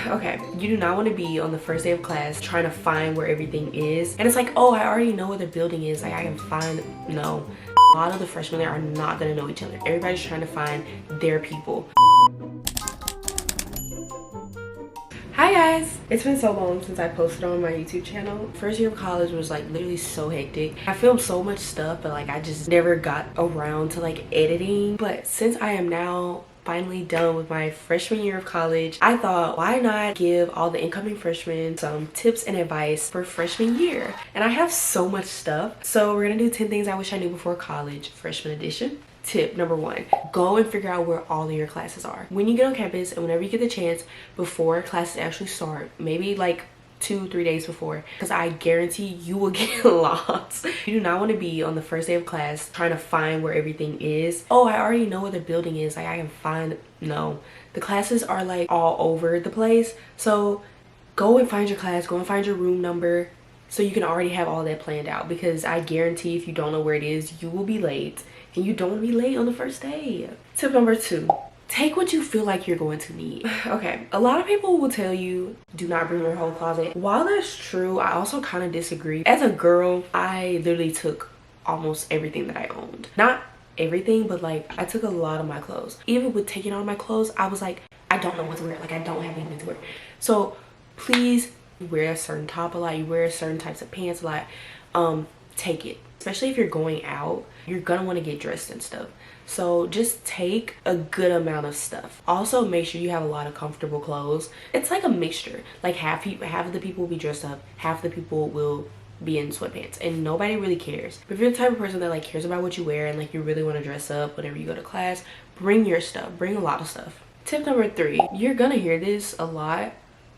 Okay, you do not want to be on the first day of class trying to find where everything is. And it's like, oh, I already know where the building is. Like, I can find, no. A lot of the freshmen there are not going to know each other. Everybody's trying to find their people. Hi guys! It's been so long since I posted on my YouTube channel. First year of college was like literally so hectic. I filmed so much stuff, but like I just never got around to like editing. But since I am now finally done with my freshman year of college, I thought, why not give all the incoming freshmen some tips and advice for freshman year? And I have so much stuff. So we're gonna do 10 things I wish I knew before college, freshman edition. Tip number 1, go and figure out where all of your classes are. When you get on campus and whenever you get the chance before classes actually start, maybe like 2-3 days before, because I guarantee you will get lost. You do not want to be on the first day of class trying to find where everything is. Oh, I already know where the building is. Like I can find, no. The classes are like all over the place. So go and find your class, go and find your room number so you can already have all that planned out, because I guarantee if you don't know where it is, you will be late. And you don't want to be late on the first day. Tip number 2, take what you feel like you're going to need. Okay, a lot of people will tell you do not bring your whole closet. While that's true, I also kind of disagree. As a girl, I literally took almost everything that I owned. Not everything, but like I took a lot of my clothes. Even with taking all my clothes, I was like, I don't know what to wear. Like I don't have anything to wear. So please, you wear a certain top a lot, you wear certain types of pants a lot, take it. Especially if you're going out, you're gonna want to get dressed and stuff. So just take a good amount of stuff. Also make sure you have a lot of comfortable clothes. It's like a mixture. Like half of the people will be dressed up, half the people will be in sweatpants, and nobody really cares. But if you're the type of person that like cares about what you wear and like you really want to dress up whenever you go to class, bring your stuff. Bring a lot of stuff. Tip number 3, you're gonna hear this a lot,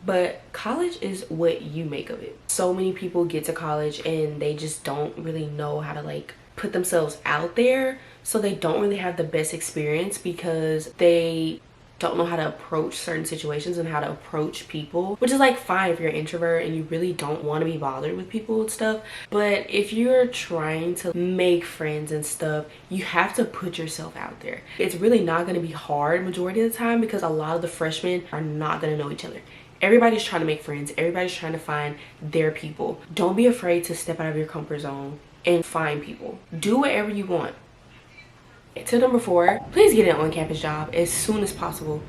but college is what you make of it. So many people get to college and they just don't really know how to like put themselves out there. So they don't really have the best experience because they don't know how to approach certain situations and how to approach people, which is like fine if you're an introvert and you really don't want to be bothered with people and stuff. But if you're trying to make friends and stuff, you have to put yourself out there. It's really not going to be hard majority of the time because a lot of the freshmen are not going to know each other. Everybody's trying to make friends. Everybody's trying to find their people. Don't be afraid to step out of your comfort zone and find people. Do whatever you want. Tip number 4, please get an on-campus job as soon as possible.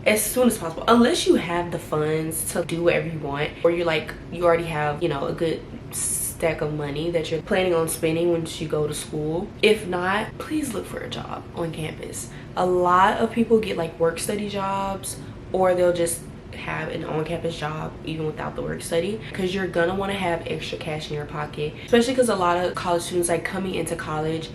As soon as possible. Unless you have the funds to do whatever you want, or you already have, you know, a good stack of money that you're planning on spending once you go to school. If not, please look for a job on campus. A lot of people get like work study jobs, or they'll just have an on-campus job even without the work study, because you're gonna want to have extra cash in your pocket, especially because a lot of college students, like coming into college,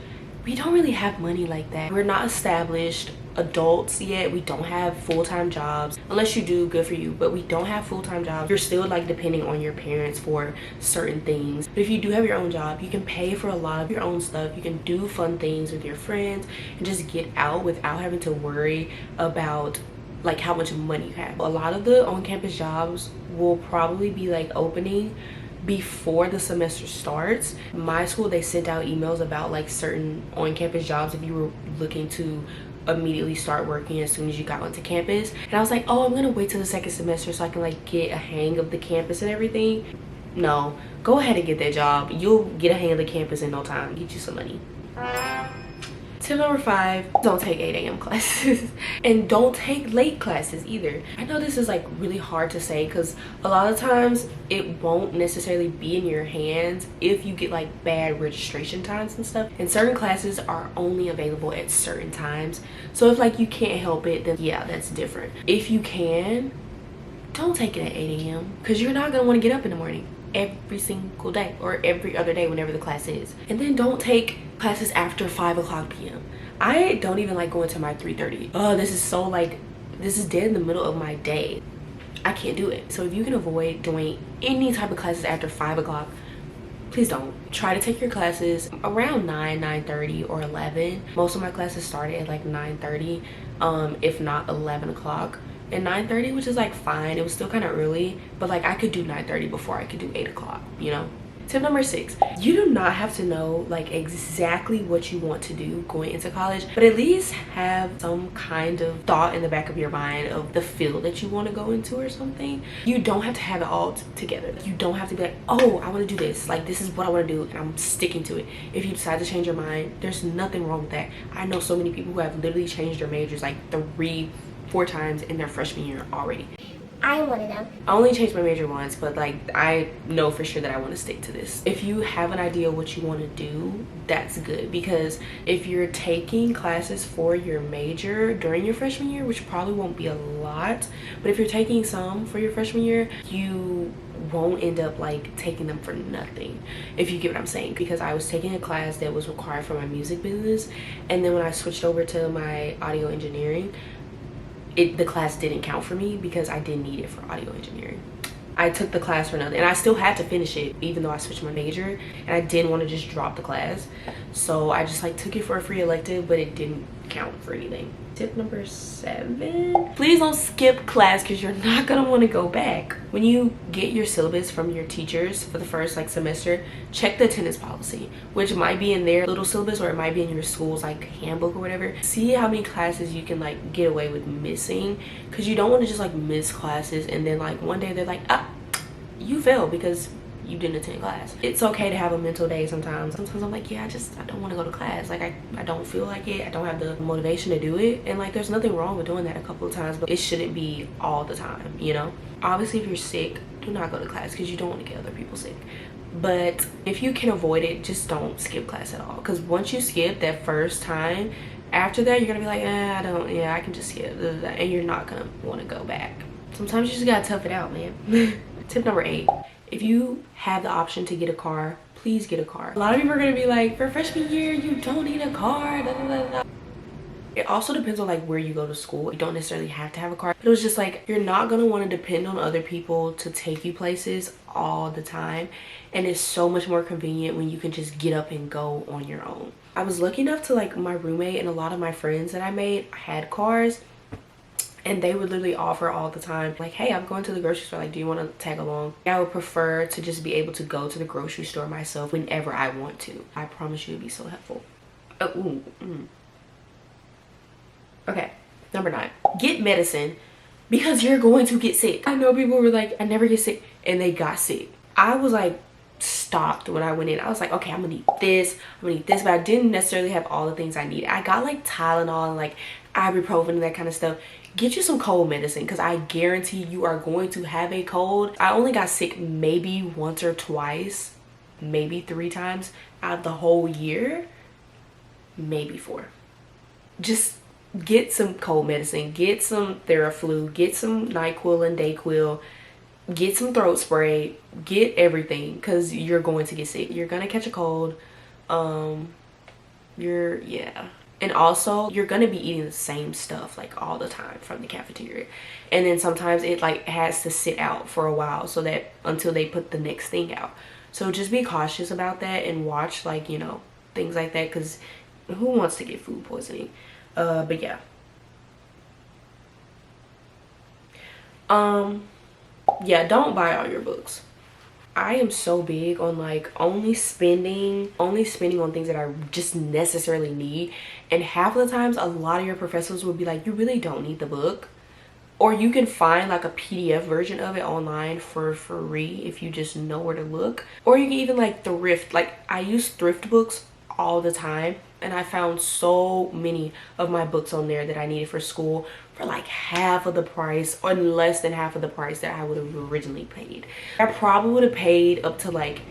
we don't really have money like that. We're not established adults yet. We don't have full-time jobs. Unless you do, good for you, but we don't have full-time jobs. You're still like depending on your parents for certain things. But if you do have your own job, you can pay for a lot of your own stuff. You can do fun things with your friends and just get out without having to worry about like how much money you have. A lot of the on-campus jobs will probably be like opening before the semester starts. My school, they sent out emails about like certain on-campus jobs if you were looking to immediately start working as soon as you got onto campus. And I was like, oh, I'm gonna wait till the second semester so I can like get a hang of the campus and everything. No, go ahead and get that job. You'll get a hang of the campus in no time. Get you some money. Tip number 5, don't take 8 a.m. classes. And don't take late classes either. I know this is like really hard to say because a lot of times it won't necessarily be in your hands if you get like bad registration times and stuff. And certain classes are only available at certain times. So if like you can't help it, then yeah, that's different. If you can, don't take it at 8 a.m. because you're not gonna want to get up in the morning every single day or every other day whenever the class is. And then don't take classes after 5 p.m. I don't even like going to my 3:30. Oh, this is so like, this is dead in the middle of my day. I can't do it. So if you can avoid doing any type of classes after 5 o'clock, please don't. Try to take your classes around 9:30 or 11. Most of my classes started at like 9:30, if not 11 o'clock. And 9:30, which is like fine. It was still kind of early, but like I could do 9:30 before I could do 8 o'clock, you know? Tip number 6, you do not have to know like exactly what you want to do going into college, but at least have some kind of thought in the back of your mind of the field that you want to go into or something. You don't have to have it all together. You don't have to be like, oh, I want to do this, like this is what I want to do and I'm sticking to it. If you decide to change your mind, there's nothing wrong with that. I know so many people who have literally changed their majors like 3-4 times in their freshman year already. I am one of them. I only changed my major once, but like I know for sure that I want to stick to this. If you have an idea what you want to do, that's good, because if you're taking classes for your major during your freshman year, which probably won't be a lot, but if you're taking some for your freshman year, you won't end up like taking them for nothing, if you get what I'm saying. Because I was taking a class that was required for my music business, and then when I switched over to my audio engineering, the class didn't count for me because I didn't need it for audio engineering. I took the class for nothing, and I still had to finish it even though I switched my major, and I didn't want to just drop the class, so I just like took it for a free elective, but it didn't count for anything. Tip number 7, please don't skip class because you're not gonna want to go back. When you get your syllabus from your teachers for the first like semester, check the attendance policy, which might be in their little syllabus or it might be in your school's like handbook or whatever. See how many classes you can like get away with missing, because you don't want to just like miss classes and then like one day they're like, ah, you failed because you didn't attend class. It's okay to have a mental day sometimes. Sometimes I'm like, yeah, I don't want to go to class. Like I don't feel like it. I don't have the motivation to do it. And like there's nothing wrong with doing that a couple of times, but it shouldn't be all the time, you know? Obviously, if you're sick, do not go to class because you don't want to get other people sick. But if you can avoid it, just don't skip class at all. Because once you skip that first time, after that, you're gonna be like, I can just skip. And you're not gonna want to go back. Sometimes you just gotta tough it out, man. Tip number 8. If you have the option to get a car, please get a car. A lot of people are gonna be like, for freshman year, you don't need a car, da, da, da, da. It also depends on like where you go to school. You don't necessarily have to have a car. But it was just like, you're not gonna wanna depend on other people to take you places all the time. And it's so much more convenient when you can just get up and go on your own. I was lucky enough to like my roommate and a lot of my friends that I made had cars. And they would literally offer all the time, like, hey, I'm going to the grocery store, like, do you want to tag along? I would prefer to just be able to go to the grocery store myself whenever I want to. I promise you it'd be so helpful. Okay, number 9, get medicine because you're going to get sick. I know people were like, I never get sick, and they got sick. I was like stopped when I went in. I was like, okay, I'm gonna need this, but I didn't necessarily have all the things I needed. I got like Tylenol and like ibuprofen and that kind of stuff. Get you some cold medicine because I guarantee you are going to have a cold. I only got sick maybe once or twice, maybe 3 times out of the whole year, maybe 4. Just get some cold medicine, get some Theraflu, get some NyQuil and Dayquil, get some throat spray, get everything, because you're going to get sick. You're gonna catch a cold. And also you're gonna be eating the same stuff like all the time from the cafeteria, and then sometimes it like has to sit out for a while so that until they put the next thing out. So just be cautious about that and watch like, you know, things like that, because who wants to get food poisoning? But yeah, yeah, don't buy all your books. I am so big on like only spending on things that I just necessarily need. And half of the times, a lot of your professors will be like, you really don't need the book. Or you can find like a PDF version of it online for free if you just know where to look. Or you can even like thrift. Like I use thrift books all the time, and I found so many of my books on there that I needed for school for like half of the price, or less than half of the price that I would have originally paid. I probably would have paid up to like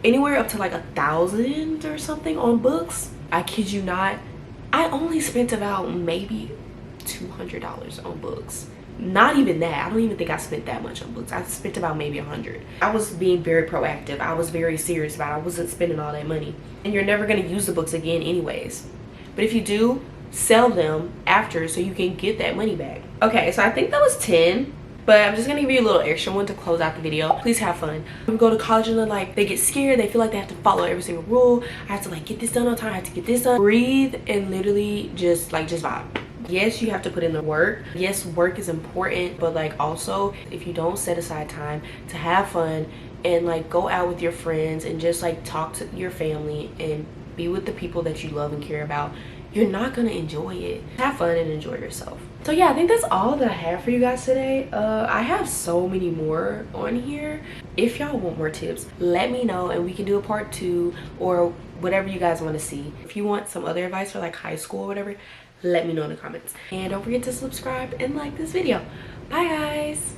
anywhere up to like $1,000 or something on books. I kid you not. I only spent about maybe $200 on books. Not even that. I don't even think I spent that much on books. I spent about maybe $100. I was being very proactive. I was very serious about it. I wasn't spending all that money. And you're never going to use the books again anyways. But if you do, sell them after so you can get that money back. Okay, so I think that was 10. But I'm just gonna give you a little extra one to close out the video. Please have fun. When we go to college and then like they get scared, they feel like they have to follow every single rule. I have to like get this done on time, I have to get this done. Breathe and literally just vibe. Yes, you have to put in the work. Yes, work is important, but like also if you don't set aside time to have fun and like go out with your friends and just like talk to your family and be with the people that you love and care about, you're not gonna enjoy it. Have fun and enjoy yourself. So yeah, I think that's all that I have for you guys today. I have so many more on here. If y'all want more tips, let me know and we can do a part 2 or whatever you guys want to see. If you want some other advice for like high school or whatever, let me know in the comments. And don't forget to subscribe and like this video. Bye guys.